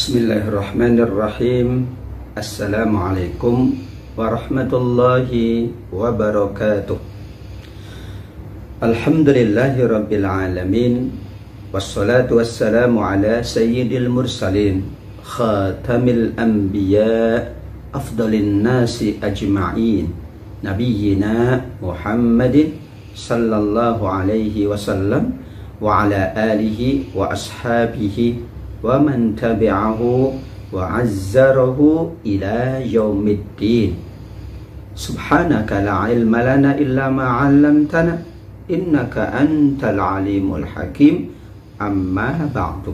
Bismillahirrahmanirrahim. Assalamualaikum warahmatullahi wabarakatuh. Alhamdulillahi rabbil alamin. Wassalatu wassalamu ala sayyidil mursalin, khatamil anbiya, afdalin nasi ajma'in, nabiyyina Muhammadin sallallahu alaihi wasallam wa ala alihi wa ashabihi wa man tabi'ahu wa azzarahu ila yaumiddin. Subhanaka la ilma lana illa ma 'allamtana innaka antal alimul hakim. Amma ba'du.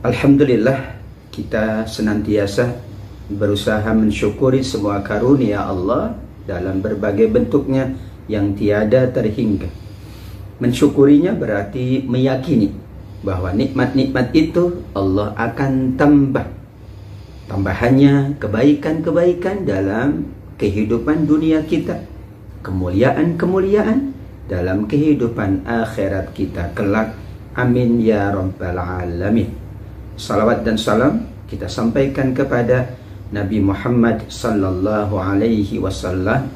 Alhamdulillah, kita senantiasa berusaha mensyukuri semua karunia Allah dalam berbagai bentuknya yang tiada terhingga. Mensyukurinya berarti meyakini bahwa nikmat-nikmat itu Allah akan tambah. Tambahannya kebaikan-kebaikan dalam kehidupan dunia kita, kemuliaan-kemuliaan dalam kehidupan akhirat kita kelak. Amin ya rabbal alamin. Salawat dan salam kita sampaikan kepada Nabi Muhammad sallallahu alaihi wasallam.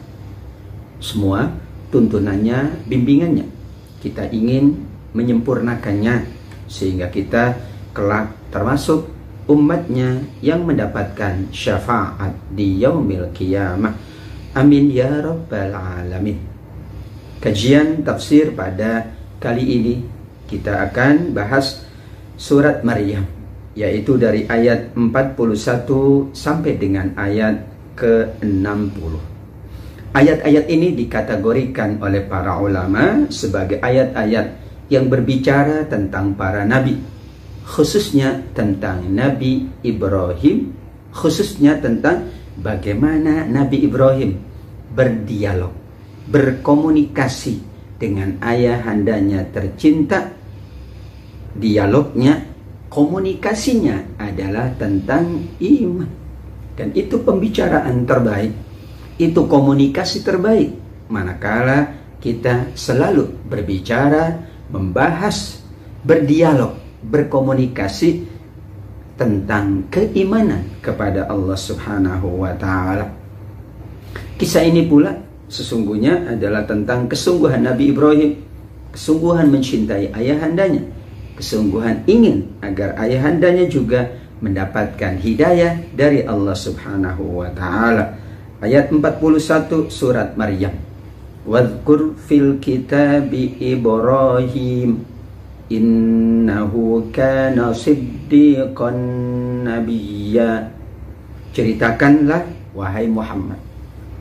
Semua tuntunannya, bimbingannya kita ingin menyempurnakannya sehingga kita kelak termasuk umatnya yang mendapatkan syafaat di yaumil qiyamah. Amin ya rabbal alamin. Kajian tafsir pada kali ini kita akan bahas surat Maryam, yaitu dari ayat 41 sampai dengan ayat ke-60. Ayat-ayat ini dikategorikan oleh para ulama sebagai ayat-ayat yang berbicara tentang para nabi, khususnya tentang Nabi Ibrahim, khususnya tentang bagaimana Nabi Ibrahim berdialog, berkomunikasi dengan ayahandanya tercinta. Dialognya, komunikasinya adalah tentang iman. Dan itu pembicaraan terbaik, itu komunikasi terbaik manakala kita selalu berbicara, membahas, berdialog, berkomunikasi tentang keimanan kepada Allah Subhanahu wa ta'ala. Kisah ini pula sesungguhnya adalah tentang kesungguhan Nabi Ibrahim, kesungguhan mencintai ayahandanya, kesungguhan ingin agar ayahandanya juga mendapatkan hidayah dari Allah Subhanahu wa ta'ala. Ayat 41 surat Maryam. Wadhkur fil kitabi Ibrahim innahu kana siddiqan nabiyya. Ceritakanlah wahai Muhammad,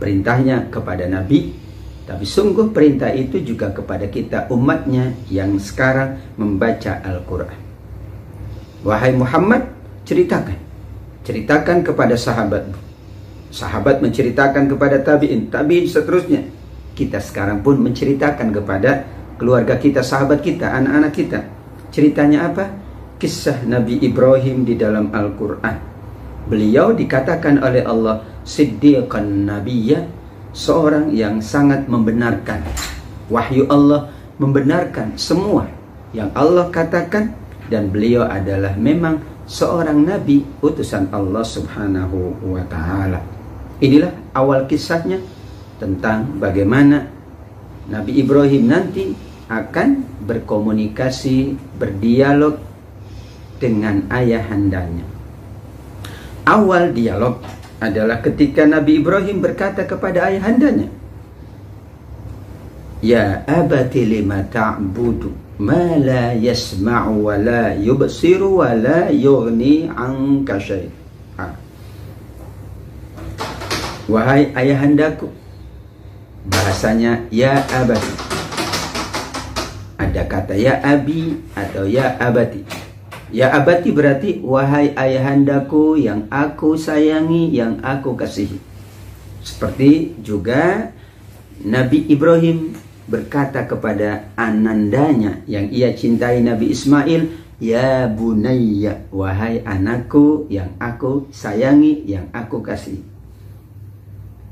perintahnya kepada Nabi, tapi sungguh perintah itu juga kepada kita umatnya yang sekarang membaca Al-Quran. Wahai Muhammad, ceritakan kepada sahabatmu, sahabat menceritakan kepada tabi'in, tabi'in seterusnya. Kita sekarang pun menceritakan kepada keluarga kita, sahabat kita, anak-anak kita. Ceritanya apa? Kisah Nabi Ibrahim di dalam Al-Quran. Beliau dikatakan oleh Allah siddiqan nabiyya, seorang yang sangat membenarkan wahyu Allah, membenarkan semua yang Allah katakan, dan beliau adalah memang seorang nabi utusan Allah Subhanahu wa ta'ala. Inilah awal kisahnya tentang bagaimana Nabi Ibrahim nanti akan berkomunikasi, berdialog dengan ayahandanya. Awal dialog adalah ketika Nabi Ibrahim berkata kepada ayahandanya, Ya abati lima ta'budu ma la yasma'u wa la yubsiru wa la yughni anka syai'a. Wahai ayahandaku, bahasanya ya abati. Ada kata ya abi atau ya abati. Ya abati berarti wahai ayahandaku yang aku sayangi, yang aku kasihi. Seperti juga Nabi Ibrahim berkata kepada anandanya yang ia cintai, Nabi Ismail, ya bunayya, wahai anakku yang aku sayangi, yang aku kasihi.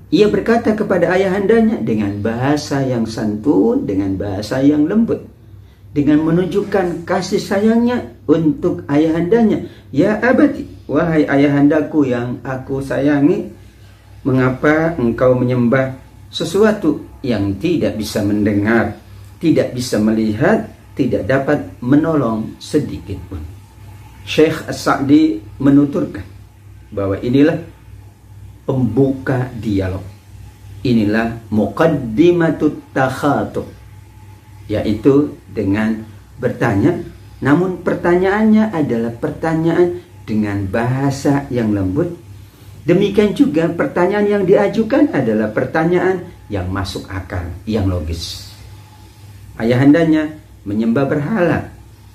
Ia berkata kepada ayahandanya dengan bahasa yang santun, dengan bahasa yang lembut, dengan menunjukkan kasih sayangnya untuk ayahandanya. Ya abati, wahai ayahandaku yang aku sayangi, mengapa engkau menyembah sesuatu yang tidak bisa mendengar, tidak bisa melihat, tidak dapat menolong sedikit pun. Syekh As-Sa'di menuturkan bahwa inilah pembuka dialog. Inilah muqaddimatut takhatub, yaitu dengan bertanya, namun pertanyaannya adalah pertanyaan dengan bahasa yang lembut. Demikian juga pertanyaan yang diajukan adalah pertanyaan yang masuk akal, yang logis. Ayahandanya menyembah berhala,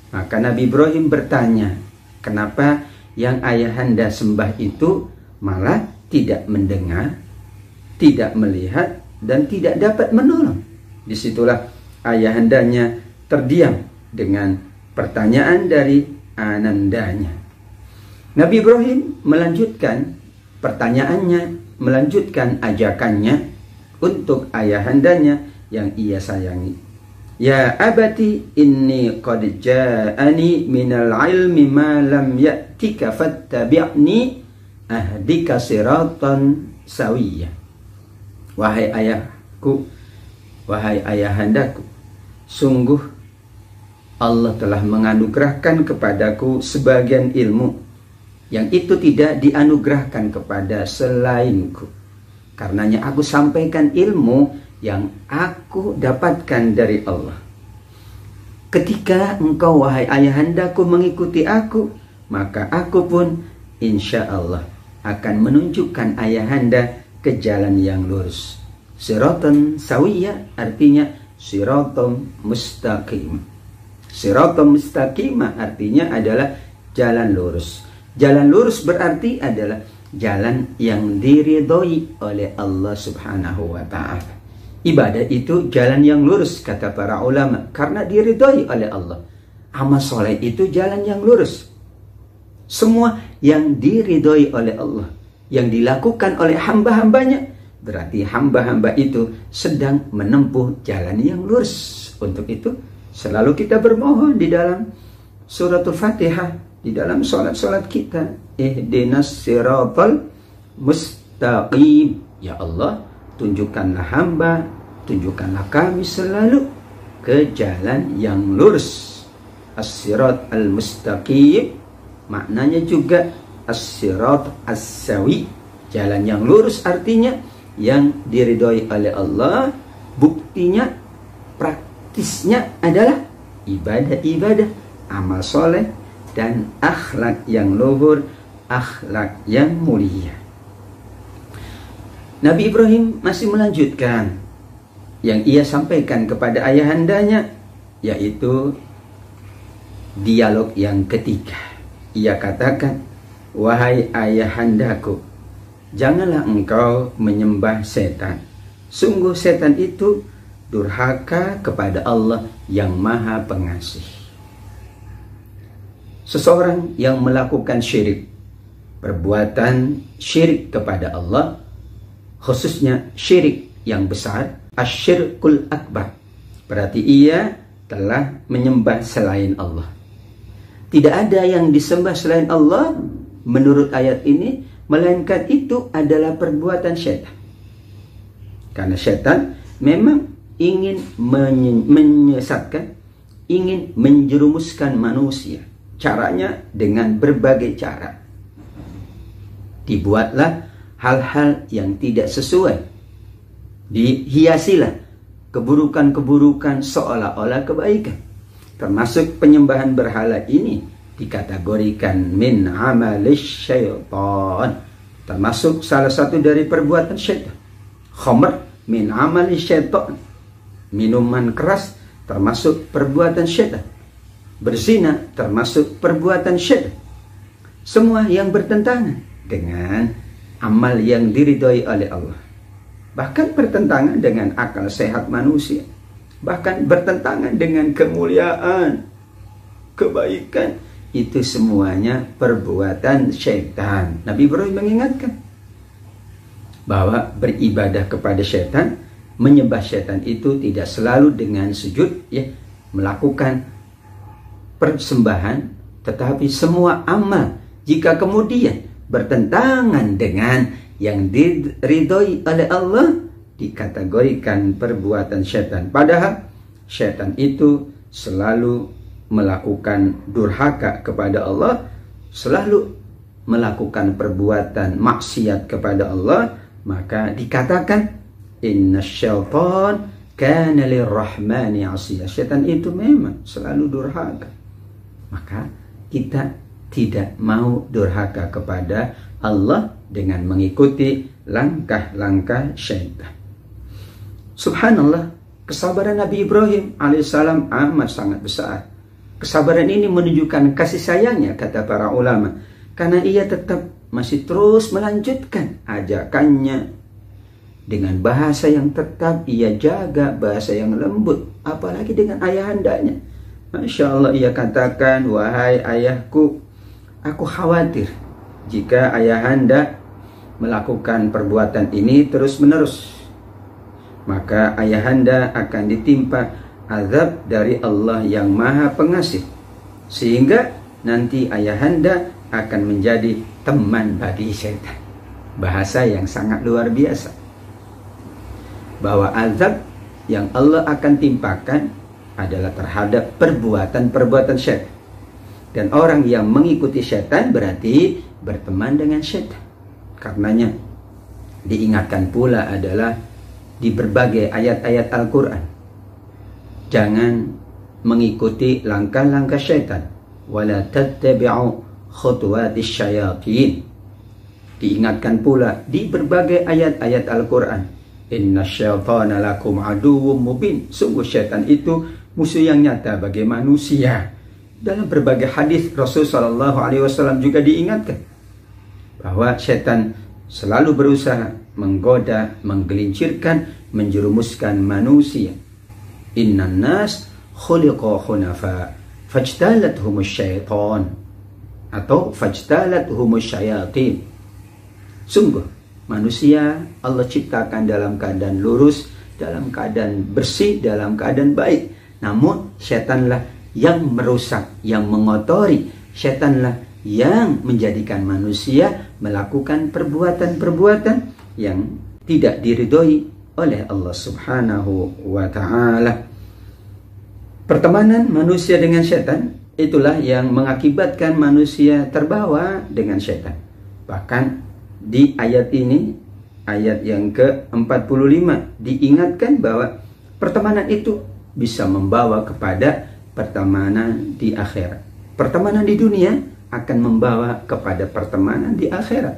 maka Nabi Ibrahim bertanya, kenapa yang ayahanda sembah itu malah tidak mendengar, tidak melihat, dan tidak dapat menolong? Disitulah ayahandanya terdiam dengan pertanyaan dari anandanya. Nabi Ibrahim melanjutkan pertanyaannya, melanjutkan ajakannya untuk ayahandanya yang ia sayangi. Ya abati inni qad ja'ani minal ilmi ma lam ya'tika fattabi'ni ahdika siratan sawiyya. Wahai ayahku, wahai ayahandaku, sungguh Allah telah menganugerahkan kepadaku sebagian ilmu yang itu tidak dianugerahkan kepada selainku. Karenanya aku sampaikan ilmu yang aku dapatkan dari Allah. Ketika engkau wahai ayahandaku mengikuti aku, maka aku pun insya Allah akan menunjukkan ayahanda ke jalan yang lurus. Siratan sawiyya artinya siratam mustaqim. Siratam mustaqimah artinya adalah jalan lurus. Jalan lurus berarti adalah jalan yang diridhoi oleh Allah Subhanahu wa ta'ala. Ibadah itu jalan yang lurus, kata para ulama, karena diridhoi oleh Allah. Amal soleh itu jalan yang lurus. Semua yang diridhoi oleh Allah, yang dilakukan oleh hamba-hambanya, berarti hamba-hamba itu sedang menempuh jalan yang lurus. Untuk itu selalu kita bermohon di dalam suratul Fatihah, di dalam sholat-sholat kita, ihdinas siratal mustaqim. Ya Allah, tunjukkanlah hamba, tunjukkanlah kami selalu ke jalan yang lurus. As-sirat al-mustaqim maknanya juga as-sirat as-sawi, jalan yang lurus artinya yang diridhoi oleh Allah. Buktinya, praktisnya adalah ibadah-ibadah, amal soleh, dan akhlak yang luhur, akhlak yang mulia. Nabi Ibrahim masih melanjutkan yang ia sampaikan kepada ayahandanya, yaitu dialog yang ketiga. Ia katakan, wahai ayahandaku, janganlah engkau menyembah setan. Sungguh setan itu durhaka kepada Allah yang Maha Pengasih. Seseorang yang melakukan syirik, perbuatan syirik kepada Allah, khususnya syirik yang besar, asyirkul akbar, berarti ia telah menyembah selain Allah. Tidak ada yang disembah selain Allah menurut ayat ini, melainkan itu adalah perbuatan syaitan. Karena syaitan memang ingin menyesatkan, ingin menjerumuskan manusia. Caranya dengan berbagai cara. Dibuatlah hal-hal yang tidak sesuai. Dihiasilah keburukan-keburukan seolah-olah kebaikan. Termasuk penyembahan berhala ini dikategorikan min amalis syaitan. Termasuk salah satu dari perbuatan syaitan. Khamr min amalis syaitan. Minuman keras termasuk perbuatan syaitan. Berzina termasuk perbuatan syaitan. Semua yang bertentangan dengan amal yang diridhoi oleh Allah. Bahkan bertentangan dengan akal sehat manusia. Bahkan bertentangan dengan kemuliaan, kebaikan. Itu semuanya perbuatan syaitan. Nabi Ibrahim mengingatkan bahwa beribadah kepada syaitan, menyembah syaitan itu tidak selalu dengan sujud, ya, melakukan persembahan Tetapi semua amal jika kemudian bertentangan dengan yang diridhoi oleh Allah, dikategorikan perbuatan syaitan. Padahal syaitan itu selalu melakukan durhaka kepada Allah, selalu melakukan perbuatan maksiat kepada Allah, maka dikatakan innasyaitan kana lirrahmani 'asiya. Syaitan itu memang selalu durhaka. Maka kita tidak mau durhaka kepada Allah dengan mengikuti langkah-langkah syaitan. Subhanallah, kesabaran Nabi Ibrahim alaihissalam amat sangat besar. Kesabaran ini menunjukkan kasih sayangnya, kata para ulama, karena ia tetap masih terus melanjutkan ajakannya dengan bahasa yang tetap ia jaga, bahasa yang lembut, apalagi dengan ayahandanya. Masya Allah, ia katakan, wahai ayahku, aku khawatir jika ayahanda melakukan perbuatan ini terus-menerus, maka ayahanda akan ditimpa azab dari Allah yang Maha Pengasih, sehingga nanti ayahanda akan menjadi teman bagi syaitan. Bahasa yang sangat luar biasa, bahwa azab yang Allah akan timpakan adalah terhadap perbuatan-perbuatan syaitan. Dan orang yang mengikuti syaitan berarti berteman dengan syaitan. Karenanya diingatkan pula adalah di berbagai ayat-ayat Al-Quran, jangan mengikuti langkah-langkah syaitan. Wala tattabi'u khutuwatis syayatin. Diingatkan pula di berbagai ayat-ayat Al-Quran, innasyaitana lakum aduwwum mubin. Sungguh syaitan itu musuh yang nyata bagi manusia. Dalam berbagai hadis Rasulullah SAW juga diingatkan bahwa syaitan selalu berusaha menggoda, menggelincirkan, menjerumuskan manusia. Innan nas khuliqa hunafa fajtalathumus syaitan, atau fajtalathumus syayatin. Sungguh manusia Allah ciptakan dalam keadaan lurus, dalam keadaan bersih, dalam keadaan baik. Namun syaitanlah yang merusak, yang mengotori. Syaitanlah yang menjadikan manusia melakukan perbuatan-perbuatan yang tidak diridhoi oleh Allah Subhanahu wa ta'ala. Pertemanan manusia dengan syaitan itulah yang mengakibatkan manusia terbawa dengan syaitan. Bahkan di ayat ini, ayat yang ke-45, diingatkan bahwa pertemanan itu bisa membawa kepada pertemanan di akhirat. Pertemanan di dunia akan membawa kepada pertemanan di akhirat.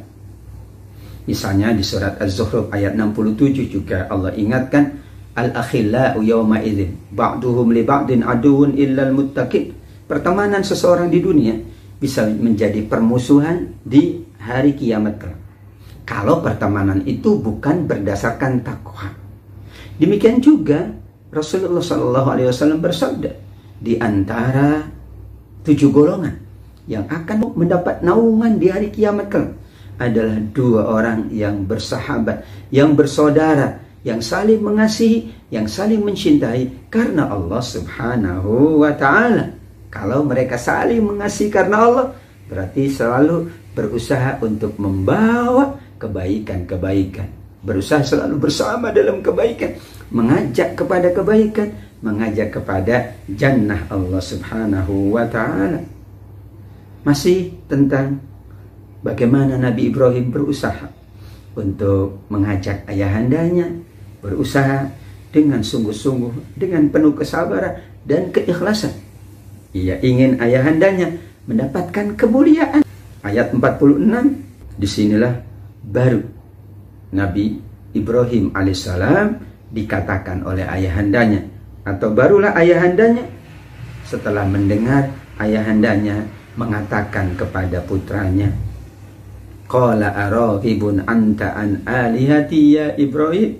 Misalnya di surat Az-Zukhruf ayat 67 juga Allah ingatkan, al-akhillau yawma idzin ba'duhum li ba'din aduwwun illal muttaqin. Pertemanan seseorang di dunia bisa menjadi permusuhan di hari kiamat kelak, kalau pertemanan itu bukan berdasarkan takwa. Demikian juga Rasulullah SAW bersabda, di antara 7 golongan yang akan mendapat naungan di hari kiamat kelak adalah 2 orang yang bersahabat, yang bersaudara, yang saling mengasihi, yang saling mencintai karena Allah Subhanahu wa ta'ala. Kalau mereka saling mengasihi karena Allah, berarti selalu berusaha untuk membawa kebaikan-kebaikan, berusaha selalu bersama dalam kebaikan, mengajak kepada kebaikan, mengajak kepada jannah Allah Subhanahu wa ta'ala. Masih tentang bagaimana Nabi Ibrahim berusaha untuk mengajak ayahandanya, berusaha dengan sungguh-sungguh, dengan penuh kesabaran dan keikhlasan. Ia ingin ayahandanya mendapatkan kemuliaan. Ayat 46, disinilah baru Nabi Ibrahim alaihissalam dikatakan oleh ayahandanya, atau barulah ayahandanya setelah mendengar ayahandanya mengatakan kepada putranya, qala araghibun anta an alihati ya Ibrahim.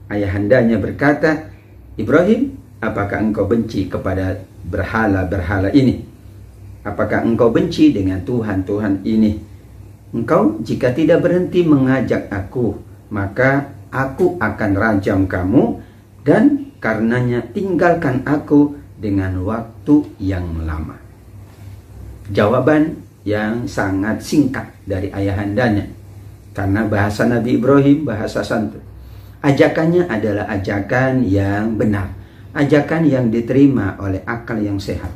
Ayahandanya berkata, Ibrahim, apakah engkau benci kepada berhala-berhala ini? Apakah engkau benci dengan Tuhan-Tuhan ini? Engkau jika tidak berhenti mengajak aku, maka aku akan rajam kamu, dan karenanya tinggalkan aku dengan waktu yang lama. jawaban yang sangat singkat dari ayahandanya. Karena bahasa Nabi Ibrahim bahasa santun. Ajakannya adalah ajakan yang benar. Ajakan yang diterima oleh akal yang sehat.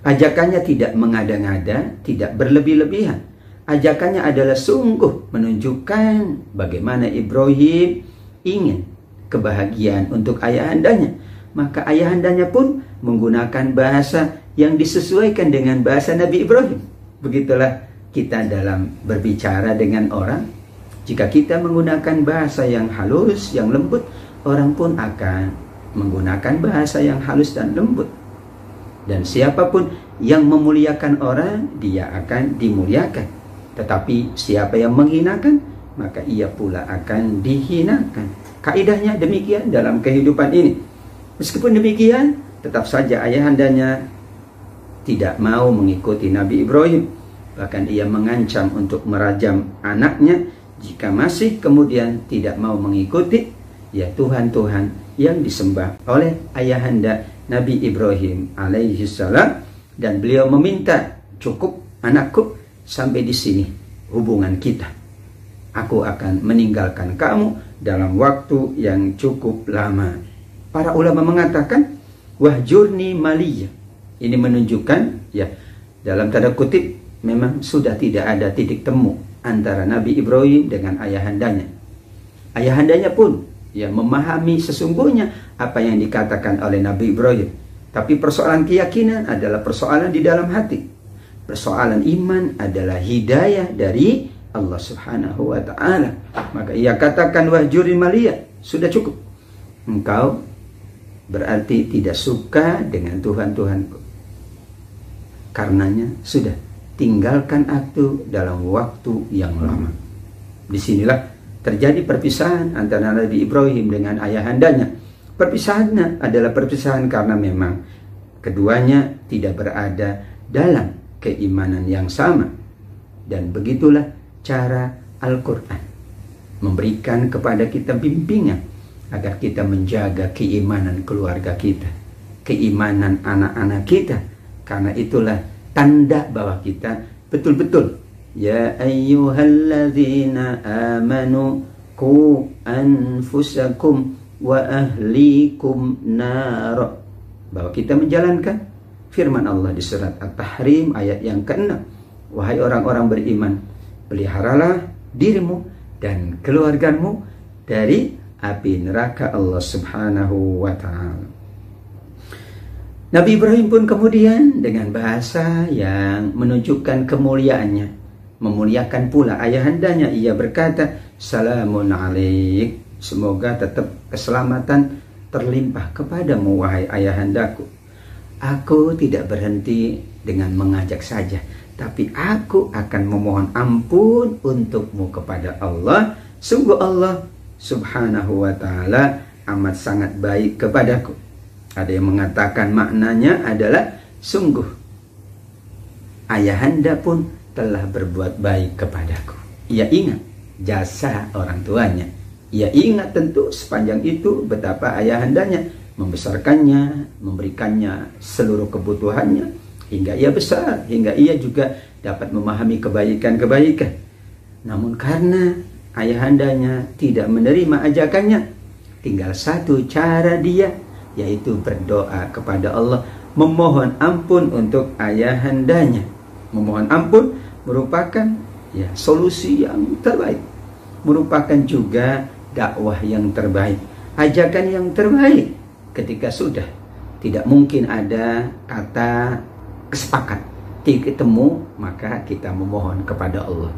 Ajakannya tidak mengada-ngada, tidak berlebih-lebihan. Ajakannya adalah sungguh menunjukkan bagaimana Ibrahim ingin kebahagiaan untuk ayahandanya. Maka ayahandanya pun menggunakan bahasa yang disesuaikan dengan bahasa Nabi Ibrahim. Begitulah kita dalam berbicara dengan orang. Jika kita menggunakan bahasa yang halus, yang lembut, orang pun akan menggunakan bahasa yang halus dan lembut. Dan siapapun yang memuliakan orang, dia akan dimuliakan. Tetapi siapa yang menghinakan, maka ia pula akan dihinakan. Kaidahnya demikian dalam kehidupan ini. Meskipun demikian, tetap saja ayahandanya tidak mau mengikuti Nabi Ibrahim. Bahkan ia mengancam untuk merajam anaknya jika masih kemudian tidak mau mengikuti ya Tuhan-Tuhan yang disembah oleh ayahanda Nabi Ibrahim alaihi salam. Dan beliau meminta, cukup anakku, sampai di sini hubungan kita. Aku akan meninggalkan kamu dalam waktu yang cukup lama. Para ulama mengatakan wahjurni maliyah. Ini menunjukkan ya dalam tanda kutip memang sudah tidak ada titik temu antara Nabi Ibrahim dengan ayahandanya. Ayahandanya pun ya memahami sesungguhnya apa yang dikatakan oleh Nabi Ibrahim. Tapi persoalan keyakinan adalah persoalan di dalam hati. Persoalan iman adalah hidayah dari Allah Subhanahu wa ta'ala. Maka ia katakan wahjuri maliyah, sudah cukup. Engkau berarti tidak suka dengan Tuhan-Tuhanku. Karenanya sudah, tinggalkan aku dalam waktu yang lama. Disinilah terjadi perpisahan antara Nabi Ibrahim dengan ayahandanya. Perpisahannya adalah perpisahan karena memang keduanya tidak berada dalam keimanan yang sama. Dan begitulah cara Al-Quran memberikan kepada kita bimbingan agar kita menjaga keimanan keluarga kita, keimanan anak-anak kita. Karena itulah tanda bahwa kita betul-betul ya ayyuhalladzina amanu qu anfusakum wa ahlikum nar, bahwa kita menjalankan firman Allah di surat At-Tahrim ayat yang ke-6. Wahai orang-orang beriman, peliharalah dirimu dan keluargamu dari api neraka Allah Subhanahu wa ta'ala. Nabi Ibrahim pun kemudian dengan bahasa yang menunjukkan kemuliaannya, memuliakan pula ayahandanya, ia berkata, salamun alaik, semoga tetap keselamatan terlimpah kepadamu wahai ayahandaku. Aku tidak berhenti dengan mengajak saja, tapi aku akan memohon ampun untukmu kepada Allah. Sungguh Allah Subhanahu wa ta'ala amat sangat baik kepadaku. Ada yang mengatakan maknanya adalah sungguh ayahanda pun telah berbuat baik kepadaku. Ia ingat jasa orang tuanya. Ia ingat tentu sepanjang itu betapa ayahandanya membesarkannya, memberikannya seluruh kebutuhannya hingga ia besar, hingga ia juga dapat memahami kebaikan-kebaikan. Namun karena ayahandanya tidak menerima ajakannya, tinggal satu cara dia, yaitu berdoa kepada Allah, memohon ampun untuk ayahandanya. Memohon ampun merupakan ya solusi yang terbaik, merupakan juga dakwah yang terbaik, ajakan yang terbaik. Ketika sudah tidak mungkin ada kata kesepakat, titik temu, maka kita memohon kepada Allah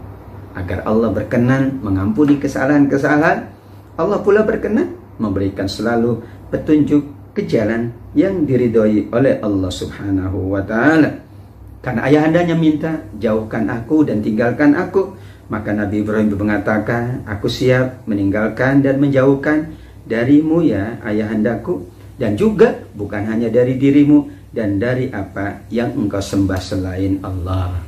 agar Allah berkenan mengampuni kesalahan-kesalahan. Allah pula berkenan memberikan selalu petunjuk ke jalan yang diridhoi oleh Allah Subhanahu wa ta'ala. Karena ayahandanya minta, jauhkan aku dan tinggalkan aku, maka Nabi Ibrahim mengatakan, aku siap meninggalkan dan menjauhkan darimu ya ayahandaku, dan juga bukan hanya dari dirimu dan dari apa yang engkau sembah selain Allah.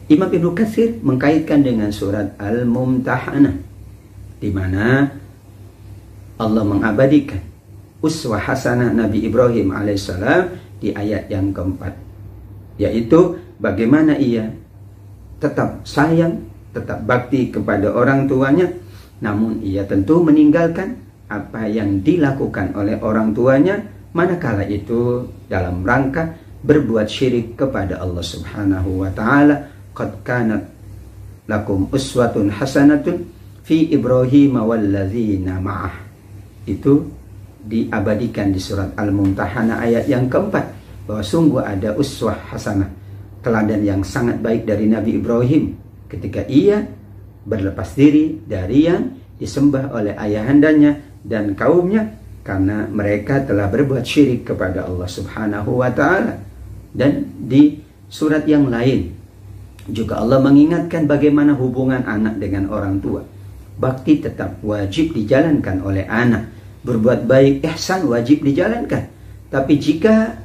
Imam Ibnu Katsir mengkaitkan dengan surat Al-Mumtahanah, di mana Allah mengabadikan uswah hasanah Nabi Ibrahim alaihissalam di ayat yang keempat. yaitu bagaimana ia tetap sayang, tetap bakti kepada orang tuanya, namun ia tentu meninggalkan apa yang dilakukan oleh orang tuanya manakala itu dalam rangka berbuat syirik kepada Allah Subhanahu wa taala. Qad kanat lakum uswatun hasanatun fi Ibrahim walladzina ma'ah. Itu diabadikan di surat Al-Mumtahanah ayat yang keempat, bahwa sungguh ada uswah hasanah, teladan yang sangat baik dari Nabi Ibrahim ketika ia berlepas diri dari yang disembah oleh ayahandanya dan kaumnya karena mereka telah berbuat syirik kepada Allah Subhanahu wa taala. Dan di surat yang lain juga Allah mengingatkan bagaimana hubungan anak dengan orang tua. Bakti tetap wajib dijalankan oleh anak. Berbuat baik, ihsan wajib dijalankan. Tapi jika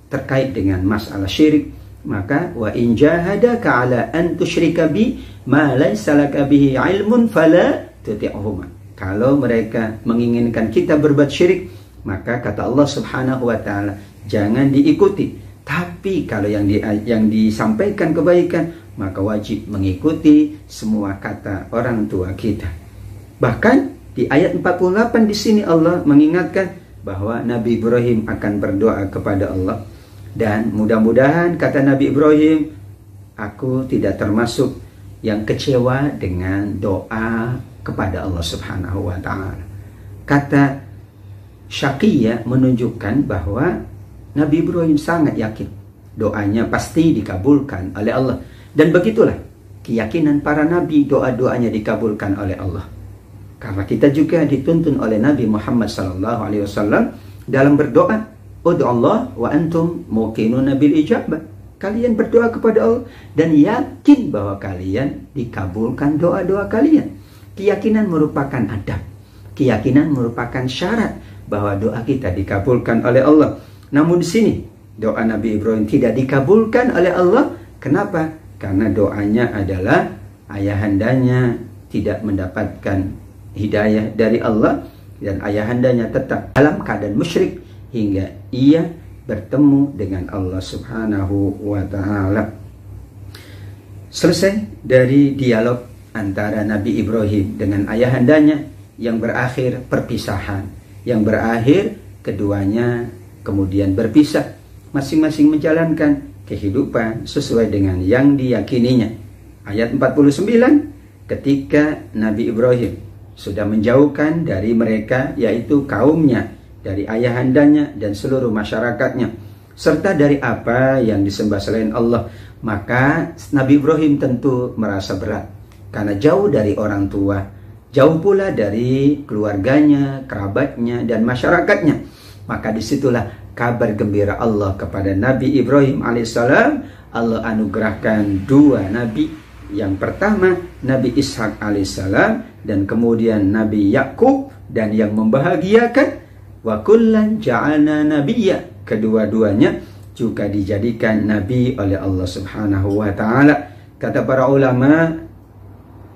terkait dengan masalah syirik, maka wa in jahadaka ala an tusyrika bi ma laysa laka bihi ilmun fala tuti'huma. Kalau mereka menginginkan kita berbuat syirik, maka kata Allah Subhanahu wa taala, jangan diikuti. Tapi kalau yang disampaikan kebaikan, maka wajib mengikuti semua kata orang tua kita. Bahkan di ayat 48 di sini Allah mengingatkan bahwa Nabi Ibrahim akan berdoa kepada Allah. Dan mudah-mudahan kata Nabi Ibrahim, aku tidak termasuk yang kecewa dengan doa kepada Allah Subhanahu wa taala. Kata Syaqiyah menunjukkan bahwa Nabi Ibrahim sangat yakin doanya pasti dikabulkan oleh Allah. Dan begitulah keyakinan para nabi, doa-doanya dikabulkan oleh Allah. Karena kita juga dituntun oleh Nabi Muhammad SAW dalam berdoa, ud'u Allah wa antum muqinuna bil ijabah. Kalian berdoa kepada Allah dan yakin bahwa kalian dikabulkan doa-doa kalian. Keyakinan merupakan adab. Keyakinan merupakan syarat bahwa doa kita dikabulkan oleh Allah. Namun di sini doa Nabi Ibrahim tidak dikabulkan oleh Allah. Kenapa? Karena doanya adalah ayahandanya tidak mendapatkan hidayah dari Allah dan ayahandanya tetap dalam keadaan musyrik hingga ia bertemu dengan Allah Subhanahu wa taala. Selesai dari dialog antara Nabi Ibrahim dengan ayahandanya yang berakhir perpisahan, yang berakhir keduanya kemudian berpisah, masing-masing menjalankan kehidupan sesuai dengan yang diyakininya. Ayat 49, ketika Nabi Ibrahim sudah menjauhkan dari mereka, yaitu kaumnya, dari ayahandanya dan seluruh masyarakatnya, serta dari apa yang disembah selain Allah, maka Nabi Ibrahim tentu merasa berat karena jauh dari orang tua, jauh pula dari keluarganya, kerabatnya, dan masyarakatnya. Maka disitulah kabar gembira Allah kepada Nabi Ibrahim alaihissalam. Allah anugerahkan dua nabi. Yang pertama Nabi Ishak alaihissalam dan kemudian Nabi Yakub, dan yang membahagiakan wa kullan ja'alna nabiyya, kedua-duanya juga dijadikan nabi oleh Allah Subhanahu wa taala. Kata para ulama,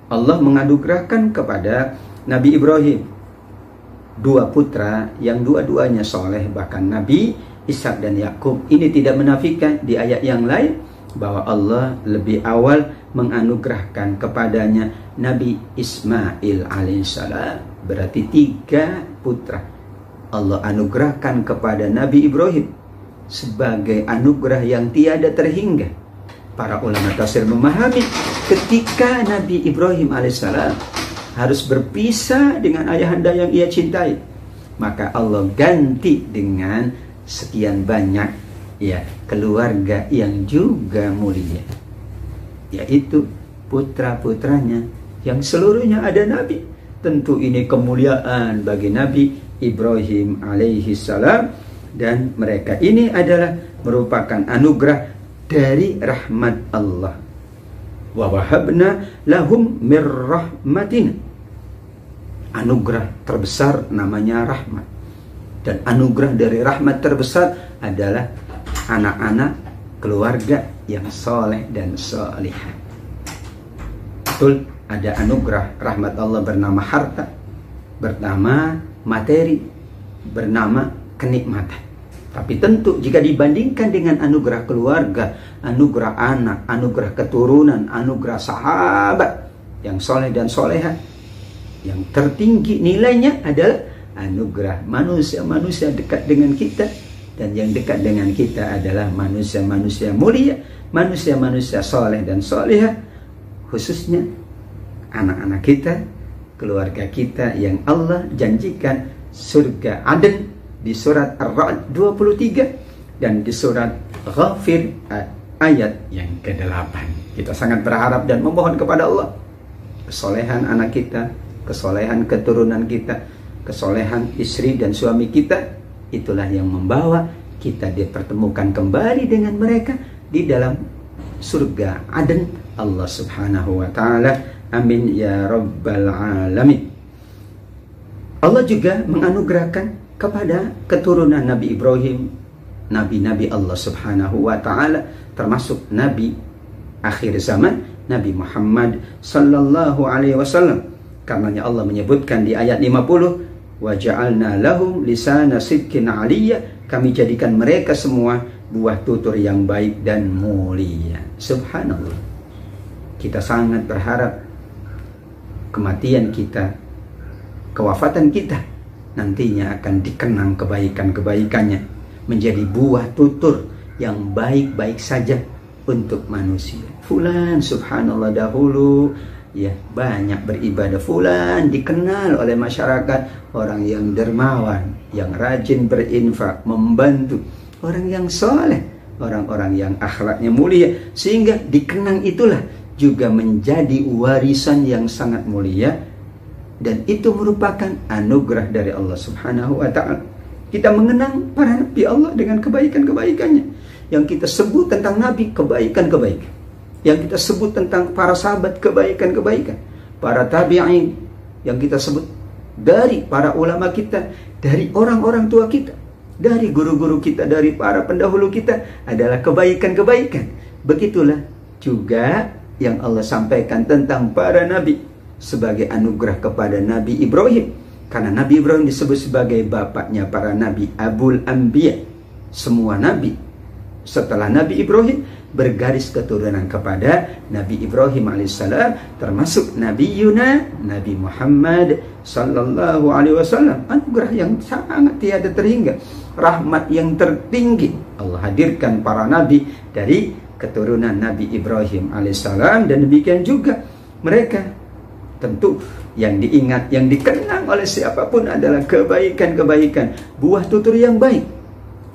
Allah menganugerahkan kepada Nabi Ibrahim dua putra yang dua-duanya soleh, bahkan Nabi Ishak dan Yakub. Ini tidak menafikan di ayat yang lain bahwa Allah lebih awal menganugerahkan kepadanya Nabi Ismail alaihissalam. Berarti tiga putra Allah anugerahkan kepada Nabi Ibrahim sebagai anugerah yang tiada terhingga. Para ulama tafsir memahami ketika Nabi Ibrahim alaihissalam harus berpisah dengan ayahanda yang ia cintai, maka Allah ganti dengan sekian banyak keluarga yang juga mulia, yaitu putra-putranya yang seluruhnya ada nabi. Tentu ini kemuliaan bagi Nabi Ibrahim alaihi salam, dan mereka ini adalah merupakan anugerah dari rahmat Allah. Wa wahabna lahum mir rahmatina. Anugerah terbesar namanya rahmat, dan anugerah dari rahmat terbesar adalah anak-anak keluarga yang soleh dan solihah. Betul, ada anugerah rahmat Allah bernama harta, bernama materi, bernama kenikmatan. Tapi tentu jika dibandingkan dengan anugerah keluarga, anugerah anak, anugerah keturunan, anugerah sahabat yang soleh dan soleha, yang tertinggi nilainya adalah anugerah manusia-manusia dekat dengan kita. Dan yang dekat dengan kita adalah manusia-manusia mulia, manusia-manusia soleh dan soleha, khususnya anak-anak kita, keluarga kita yang Allah janjikan surga Aden di surat Ar-Ra'd 23 dan di surat Ghafir ayat yang ke-8. Kita sangat berharap dan memohon kepada Allah kesolehan anak kita, kesolehan keturunan kita, kesolehan istri dan suami kita, itulah yang membawa kita dipertemukan kembali dengan mereka di dalam surga Aden Allah Subhanahu wa ta'ala. Amin ya rabbal alamin. Allah juga menganugerahkan kepada keturunan Nabi Ibrahim nabi-nabi Allah Subhanahu wa ta'ala, termasuk nabi akhir zaman Nabi Muhammad sallallahu alaihi wasallam. Karenanya Allah menyebutkan di ayat 50, wa ja'alna lahum lisana sidqin aliyya, kami jadikan mereka semua buah tutur yang baik dan mulia. Subhanallah. Kita sangat berharap kematian kita, kewafatan kita nantinya akan dikenang kebaikan-kebaikannya, menjadi buah tutur yang baik-baik saja untuk manusia. Fulan subhanallah dahulu ya banyak beribadah, fulan dikenal oleh masyarakat orang yang dermawan, yang rajin berinfak, membantu, orang yang soleh, orang-orang yang akhlaknya mulia, sehingga dikenang itulah juga menjadi warisan yang sangat mulia, dan itu merupakan anugerah dari Allah Subhanahu wa ta'ala. Kita mengenang para nabi Allah dengan kebaikan-kebaikannya, yang kita sebut tentang nabi kebaikan-kebaikan, yang kita sebut tentang para sahabat kebaikan-kebaikan, para tabi'in yang kita sebut, dari para ulama kita, dari orang-orang tua kita, dari guru-guru kita, dari para pendahulu kita adalah kebaikan-kebaikan. Begitulah juga yang Allah sampaikan tentang para nabi sebagai anugerah kepada Nabi Ibrahim, karena Nabi Ibrahim disebut sebagai bapaknya para nabi, Abul Anbiya. Semua nabi setelah Nabi Ibrahim bergaris keturunan kepada Nabi Ibrahim alaihissalam, termasuk Nabi Yuna, Nabi Muhammad sallallahu alaihi wasallam. Anugerah yang sangat tiada terhingga, rahmat yang tertinggi. Allah hadirkan para nabi dari keturunan Nabi Ibrahim alaihissalam, dan demikian juga mereka tentu yang diingat, yang dikenang oleh siapapun adalah kebaikan-kebaikan, buah tutur yang baik.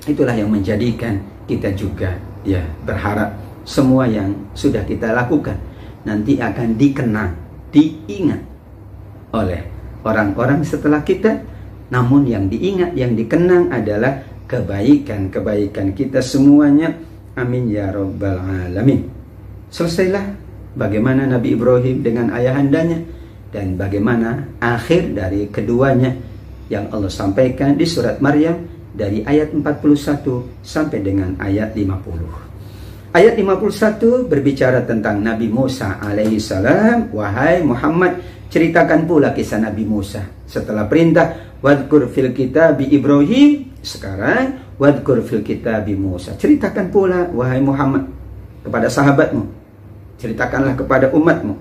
Itulah yang menjadikan kita juga ya berharap semua yang sudah kita lakukan nanti akan dikenang, diingat oleh orang-orang setelah kita. Namun yang diingat, yang dikenang adalah kebaikan-kebaikan kita semuanya. Amin ya rabbal alamin. Selesailah bagaimana Nabi Ibrahim dengan ayahandanya, dan bagaimana akhir dari keduanya yang Allah sampaikan di surat Maryam dari ayat 41 sampai dengan ayat 50. Ayat 51 berbicara tentang Nabi Musa alaihi salam. Wahai Muhammad, ceritakan pula kisah Nabi Musa. Setelah perintah wadkur fil kitabi Ibrahim, sekarang wadkur fil kitabi Musa. Ceritakan pula wahai Muhammad kepada sahabatmu, ceritakanlah kepada umatmu.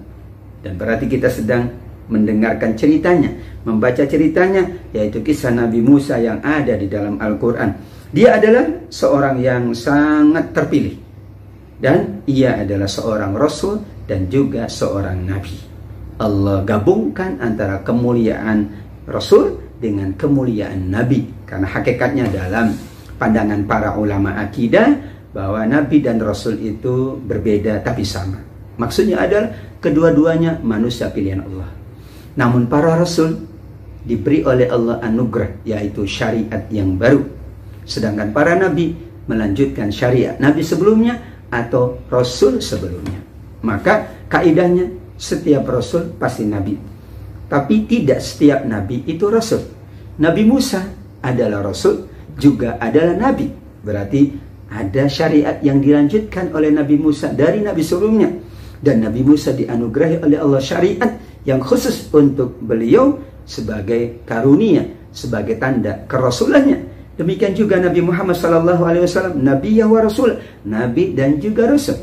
Dan berarti kita sedang mendengarkan ceritanya, membaca ceritanya, yaitu kisah Nabi Musa yang ada di dalam Al-Quran. Dia adalah seorang yang sangat terpilih, dan ia adalah seorang Rasul dan juga seorang Nabi. Allah gabungkan antara kemuliaan Rasul dengan kemuliaan Nabi, karena hakikatnya dalam pandangan para ulama akidah bahwa Nabi dan Rasul itu berbeda tapi sama. Maksudnya adalah kedua-duanya manusia pilihan Allah. Namun para Rasul diberi oleh Allah anugerah, yaitu syariat yang baru. Sedangkan para Nabi melanjutkan syariat Nabi sebelumnya atau Rasul sebelumnya. Maka kaidahnya setiap Rasul pasti Nabi, tapi tidak setiap Nabi itu Rasul. Nabi Musa adalah Rasul, juga adalah Nabi. Berarti ada syariat yang dilanjutkan oleh Nabi Musa dari Nabi sebelumnya. Dan Nabi Musa dianugerahi oleh Allah syariat yang khusus untuk beliau sebagai karunia, sebagai tanda kerasulannya. Demikian juga Nabi Muhammad SAW, Nabi wa Rasul, Nabi dan juga Rasul.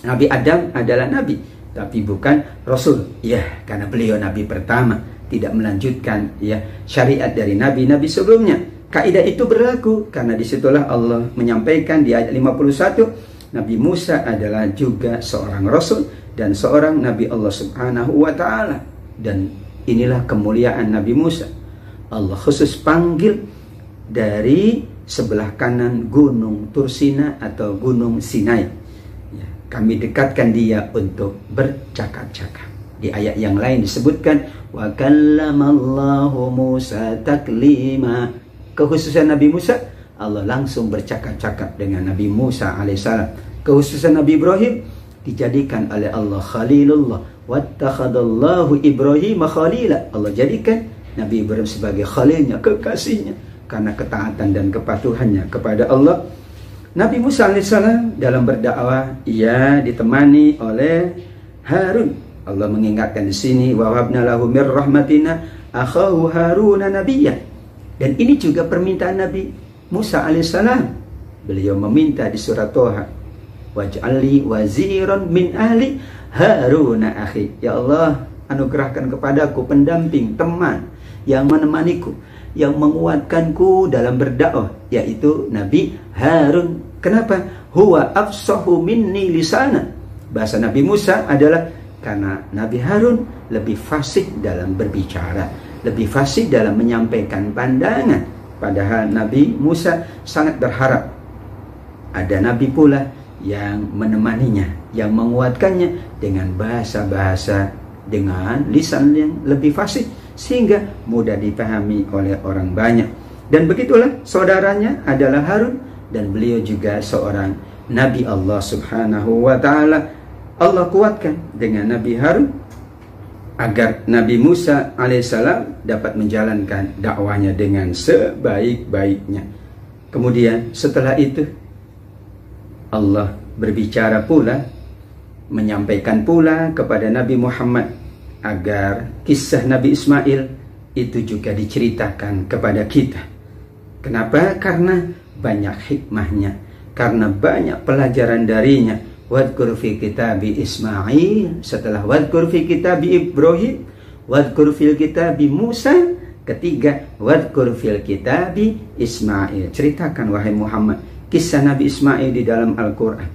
Nabi Adam adalah Nabi, tapi bukan Rasul. Ya, karena beliau Nabi pertama, tidak melanjutkan ya syariat dari Nabi-Nabi sebelumnya. Kaidah itu berlaku karena disitulah Allah menyampaikan di ayat 51, Nabi Musa adalah juga seorang Rasul dan seorang Nabi Allah Subhanahu wa Ta'ala. Dan inilah kemuliaan Nabi Musa. Allah khusus panggil dari sebelah kanan gunung Tursina atau gunung Sinai. Ya, kami dekatkan dia untuk bercakap-cakap. Di ayat yang lain disebutkan wa kallamallahu Musa taklima. Kekhususan Nabi Musa, Allah langsung bercakap-cakap dengan Nabi Musa alaihissalam. Kekhususan Nabi Ibrahim dijadikan oleh Allah Khalilullah. Wattakhadallahu Ibrahim khalila. Allah jadikan Nabi Ibrahim sebagai khalilnya, kekasihnya, karena ketaatan dan kepatuhannya kepada Allah. Nabi Musa alaihissalam dalam berdakwah ia ditemani oleh Harun. Allah mengingatkan di sini wa wahabna lahu mir rahmatina akhahu Haruna nabiyyan. Dan ini juga permintaan Nabi Musa alaihissalam. Beliau meminta di surat Toha, waj'alli waziran min ahli Haruna akhi. Ya Allah, anugerahkan kepadaku pendamping, teman yang menemaniku, yang menguatkanku dalam berdakwah, yaitu Nabi Harun. Kenapa? Huwa afsahu minni lisana. Bahasa Nabi Musa adalah karena Nabi Harun lebih fasih dalam berbicara, lebih fasih dalam menyampaikan pandangan. Padahal Nabi Musa sangat berharap ada Nabi pula yang menemaninya, yang menguatkannya dengan bahasa-bahasa, dengan lisan yang lebih fasih, sehingga mudah dipahami oleh orang banyak. Dan begitulah saudaranya adalah Harun, dan beliau juga seorang Nabi Allah Subhanahu wa Ta'ala. Allah kuatkan dengan Nabi Harun agar Nabi Musa alaihissalam dapat menjalankan dakwanya dengan sebaik-baiknya. Kemudian setelah itu Allah berbicara pula, menyampaikan pula kepada Nabi Muhammad agar kisah Nabi Ismail itu juga diceritakan kepada kita. Kenapa? Karena banyak hikmahnya, karena banyak pelajaran darinya. Wadkur fi kitabi Ismail, setelah wadkur fi kitabi Ibrahim, wadkur fil kitabi Musa, ketiga wadkur fil kitabi Ismail. Ceritakan wahai Muhammad kisah Nabi Ismail di dalam Al-Quran.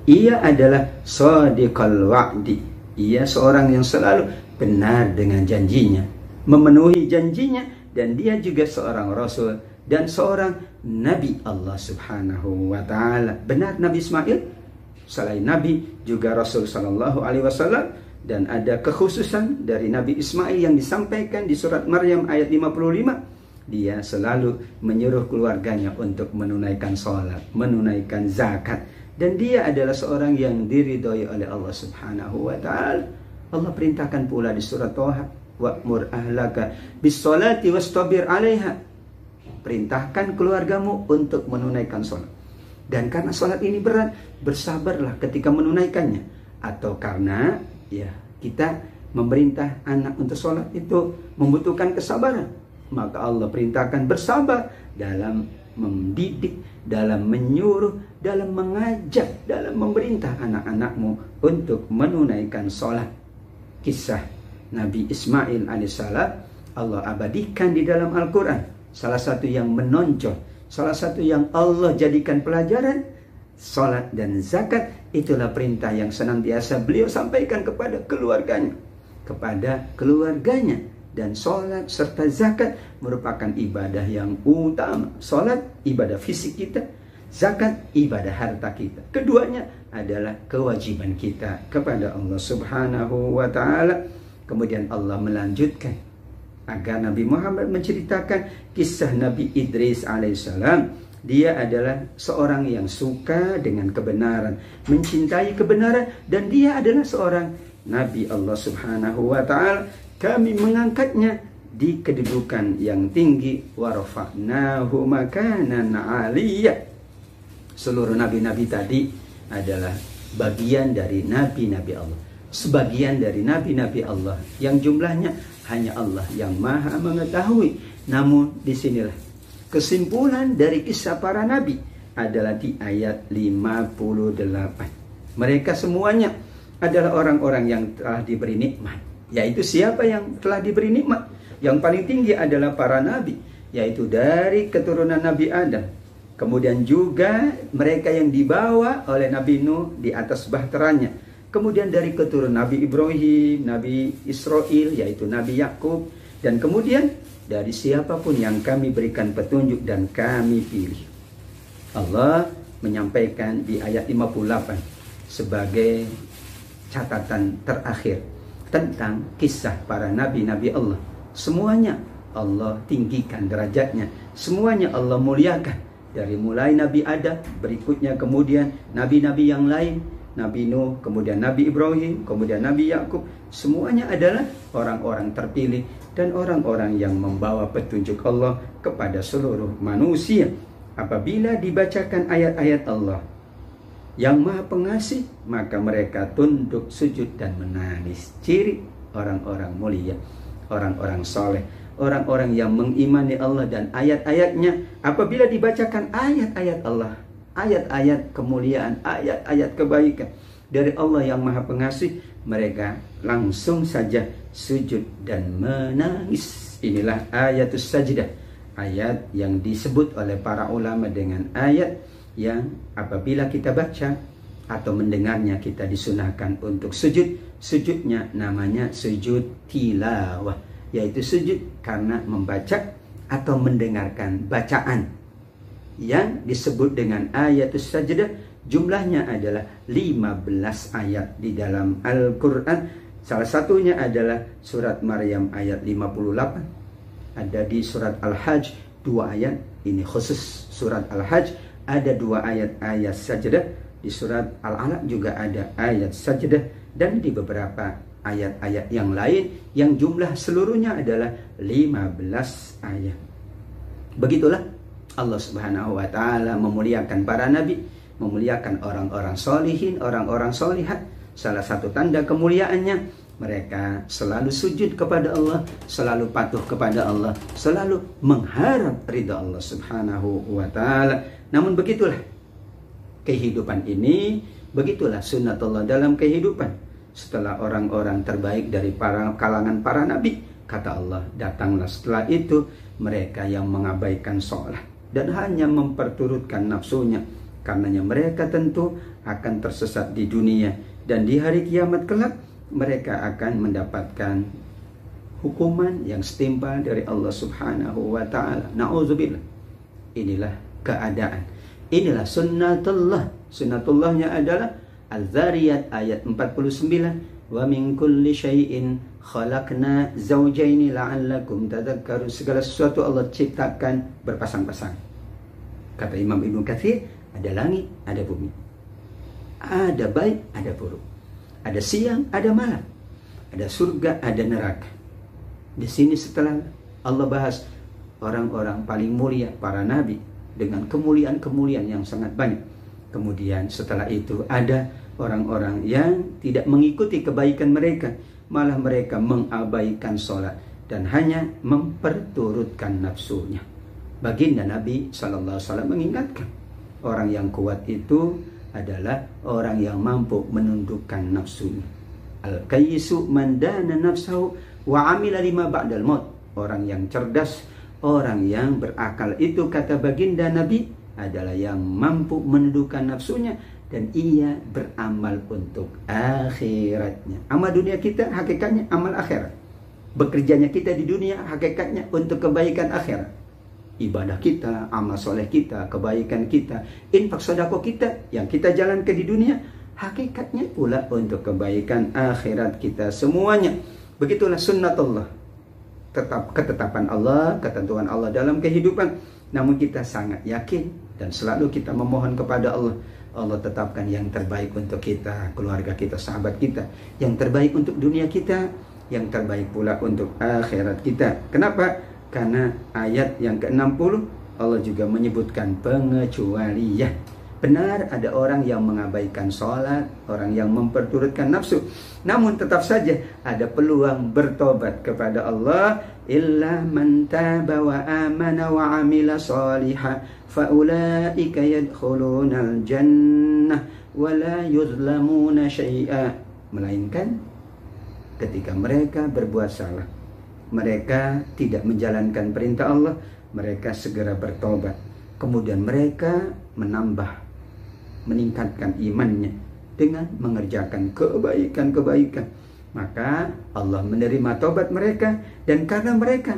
Ia adalah shadiqal wa'di. Ia seorang yang selalu benar dengan janjinya, memenuhi janjinya, dan dia juga seorang Rasul dan seorang Nabi Allah Subhanahu wa Ta'ala. Benar Nabi Ismail selain Nabi juga Rasul Sallallahu Alaihi Wasallam. Dan ada kekhususan dari Nabi Ismail yang disampaikan di surat Maryam ayat 55. Dia selalu menyuruh keluarganya untuk menunaikan sholat, menunaikan zakat. Dan dia adalah seorang yang diridhoi oleh Allah Subhanahu wa Ta'ala. Allah perintahkan pula di surat Toha, wa'mur ahlaka bis-sholati wastabir 'alaiha. Perintahkan keluargamu untuk menunaikan sholat. Dan karena sholat ini berat, bersabarlah ketika menunaikannya. Atau karena ya kita memerintah anak untuk sholat itu membutuhkan kesabaran, maka Allah perintahkan bersabar dalam mendidik, dalam menyuruh, dalam mengajak, dalam memerintah anak-anakmu untuk menunaikan sholat. Kisah Nabi Ismail alaihissalam Allah abadikan di dalam Al-Quran. Salah satu yang menonjol, salah satu yang Allah jadikan pelajaran, sholat dan zakat. Itulah perintah yang senantiasa beliau sampaikan kepada keluarganya. Dan sholat serta zakat merupakan ibadah yang utama. Sholat ibadah fisik kita, zakat ibadah harta kita. Keduanya adalah kewajiban kita kepada Allah Subhanahu wa Ta'ala. Kemudian Allah melanjutkan agar Nabi Muhammad menceritakan kisah Nabi Idris alaihissalam. Dia adalah seorang yang suka dengan kebenaran, mencintai kebenaran, dan dia adalah seorang Nabi Allah Subhanahu wa Ta'ala. Kami mengangkatnya di kedudukan yang tinggi. Wa rafa'nahu makanan 'aliyya. Seluruh nabi-nabi tadi adalah bagian dari nabi-nabi Allah, sebagian dari nabi-nabi Allah yang jumlahnya hanya Allah yang maha mengetahui. Namun disinilah Kesimpulan dari kisah para nabi adalah di ayat 58. Mereka semuanya adalah orang-orang yang telah diberi nikmat. Yaitu siapa yang telah diberi nikmat? Yang paling tinggi adalah para nabi, yaitu dari keturunan Nabi Adam. Kemudian juga mereka yang dibawa oleh Nabi Nuh di atas bahteranya. Kemudian dari keturunan Nabi Ibrahim, Nabi Israel, yaitu Nabi Yakub. Dan kemudian dari siapapun yang kami berikan petunjuk dan kami pilih. Allah menyampaikan di ayat 58 sebagai catatan terakhir tentang kisah para nabi-nabi Allah. Semuanya Allah tinggikan derajatnya, semuanya Allah muliakan. Dari mulai Nabi Adam, berikutnya kemudian nabi-nabi yang lain, Nabi Nuh, kemudian Nabi Ibrahim, kemudian Nabi Yakub. Semuanya adalah orang-orang terpilih dan orang-orang yang membawa petunjuk Allah kepada seluruh manusia. Apabila dibacakan ayat-ayat Allah yang Maha Pengasih, maka mereka tunduk, sujud, dan menangis. Ciri orang-orang mulia, orang-orang soleh, orang-orang yang mengimani Allah dan ayat-ayatnya. Apabila dibacakan ayat-ayat Allah, ayat-ayat kemuliaan, ayat-ayat kebaikan dari Allah yang Maha Pengasih, mereka langsung saja sujud dan menangis. Inilah ayatus sajdah, ayat yang disebut oleh para ulama dengan ayat yang apabila kita baca atau mendengarnya kita disunahkan untuk sujud. Sujudnya namanya sujud tilawah, yaitu sujud karena membaca atau mendengarkan bacaan yang disebut dengan ayatus sajdah. Jumlahnya adalah 15 ayat di dalam Al-Quran. Salah satunya adalah surat Maryam ayat 58. Ada di surat Al-Hajj 2 ayat. Ini khusus surat Al-Hajj. Ada 2 ayat sajdah. Di surat Al-Alaq juga ada ayat sajdah. Dan di beberapa ayat-ayat yang lain yang jumlah seluruhnya adalah 15 ayat. Begitulah Allah Subhanahu wa ta'ala memuliakan para nabi, memuliakan orang-orang solihin, orang-orang solihat. Salah satu tanda kemuliaannya, mereka selalu sujud kepada Allah, selalu patuh kepada Allah, selalu mengharap ridha Allah Subhanahu wa ta'ala. Namun begitulah kehidupan ini, begitulah sunnatullah dalam kehidupan. Setelah orang-orang terbaik dari kalangan para nabi, kata Allah, datanglah setelah itu mereka yang mengabaikan sholat dan hanya memperturutkan nafsunya. Karenanya mereka tentu akan tersesat di dunia, dan di hari kiamat kelak mereka akan mendapatkan hukuman yang setimpal dari Allah Subhanahu wa ta'ala. Na'udzubillah. Inilah keadaan, inilah sunnatullah. Sunnatullahnya adalah Al-Zariyat ayat 49. Wa min kulli syai'in khalaqna zawjaini la'allakum tadhakkarun. Segala sesuatu Allah ciptakan berpasang-pasang. Kata Imam Ibnu Katsir, ada langit, ada bumi. Ada baik, ada buruk. Ada siang, ada malam. Ada surga, ada neraka. Di sini setelah Allah bahas orang-orang paling mulia, para nabi, dengan kemuliaan-kemuliaan yang sangat banyak. Kemudian setelah itu ada orang-orang yang tidak mengikuti kebaikan mereka, malah mereka mengabaikan sholat dan hanya memperturutkan nafsunya. Baginda Nabi SAW mengingatkan, orang yang kuat itu adalah orang yang mampu menundukkan nafsunya. Al-qayyisu man dana nafsahu wa amila lima ba'dal maut. Orang yang cerdas, orang yang berakal itu, kata baginda Nabi, adalah yang mampu menundukkan nafsunya dan ia beramal untuk akhiratnya. Amal dunia kita hakikatnya amal akhirat. Bekerjanya kita di dunia hakikatnya untuk kebaikan akhirat. Ibadah kita, amal soleh kita, kebaikan kita, infak sedekah kita yang kita jalankan di dunia, hakikatnya pula untuk kebaikan akhirat kita semuanya. Begitulah sunnatullah, ketetapan Allah, ketentuan Allah dalam kehidupan. Namun kita sangat yakin dan selalu kita memohon kepada Allah. Allah tetapkan yang terbaik untuk kita, keluarga kita, sahabat kita, yang terbaik untuk dunia kita, yang terbaik pula untuk akhirat kita. Kenapa? Karena ayat yang ke-60 Allah juga menyebutkan pengecualian. Benar ada orang yang mengabaikan sholat, orang yang memperturutkan nafsu, namun tetap saja ada peluang bertobat kepada Allah illa man taba wa amana wa amila shalihan fa ulaika yadkhulunal jannah wa la yuzlamuna syai'a. Melainkan ketika mereka berbuat salah, mereka tidak menjalankan perintah Allah, mereka segera bertobat, kemudian mereka meningkatkan imannya dengan mengerjakan kebaikan-kebaikan, maka Allah menerima tobat mereka. Dan karena mereka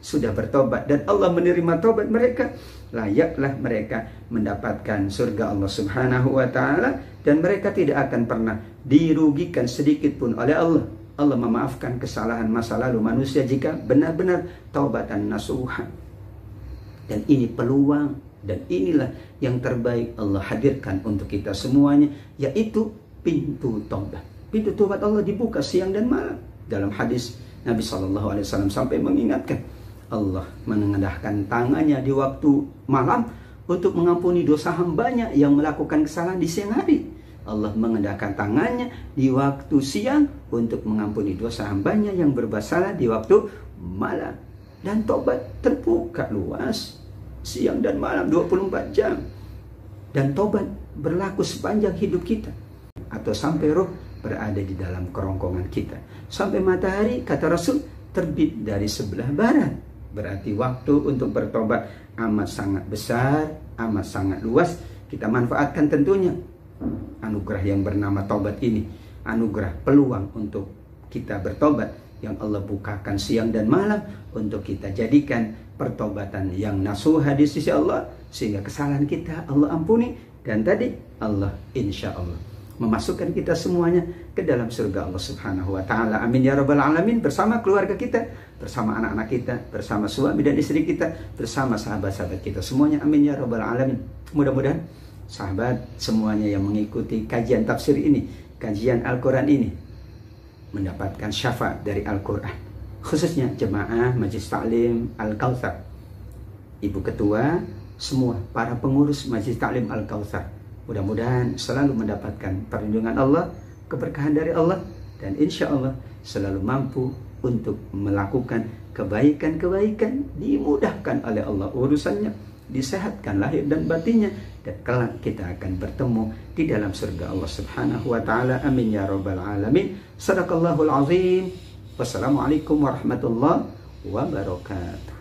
sudah bertobat dan Allah menerima tobat mereka, layaklah mereka mendapatkan surga Allah Subhanahu wa ta'ala, dan mereka tidak akan pernah dirugikan sedikit pun oleh Allah. Allah memaafkan kesalahan masa lalu manusia jika benar-benar taubatan nasuha. Dan ini peluang, dan inilah yang terbaik Allah hadirkan untuk kita semuanya, yaitu pintu taubat. Pintu taubat Allah dibuka siang dan malam. Dalam hadis Nabi SAW sampai mengingatkan, Allah menengadahkan tangannya di waktu malam untuk mengampuni dosa hambanya yang melakukan kesalahan di siang hari. Allah mengendahkan tangannya di waktu siang untuk mengampuni dosa hambanya yang berbuat salah di waktu malam. Dan taubat terbuka luas siang dan malam 24 jam. Dan taubat berlaku sepanjang hidup kita, atau sampai roh berada di dalam kerongkongan kita, sampai matahari, kata Rasul, terbit dari sebelah barat. Berarti waktu untuk bertobat amat sangat besar, amat sangat luas. Kita manfaatkan tentunya anugerah yang bernama taubat ini, anugerah peluang untuk kita bertobat yang Allah bukakan siang dan malam untuk kita jadikan pertobatan yang nasuha di sisi Allah, sehingga kesalahan kita Allah ampuni, dan tadi Allah insya Allah memasukkan kita semuanya ke dalam surga Allah Subhanahu wa ta'ala. Amin ya rabbal alamin. Bersama keluarga kita, bersama anak-anak kita, bersama suami dan istri kita, bersama sahabat-sahabat kita semuanya. Amin ya rabbal alamin. Mudah-mudahan sahabat semuanya yang mengikuti kajian tafsir ini, kajian Al-Quran ini, mendapatkan syafaat dari Al-Quran, khususnya jemaah Majelis Taklim Al-Kautsar, ibu ketua, semua para pengurus Majelis Taklim Al-Kautsar. Mudah-mudahan selalu mendapatkan perlindungan Allah, keberkahan dari Allah, dan insya Allah selalu mampu untuk melakukan kebaikan-kebaikan, dimudahkan oleh Allah urusannya, disehatkan lahir dan batinnya, dan kelak kita akan bertemu di dalam surga Allah Subhanahu wa ta'ala. Amin ya rabbal alamin. Sadaqallahul azim. Wassalamualaikum warahmatullahi wabarakatuh.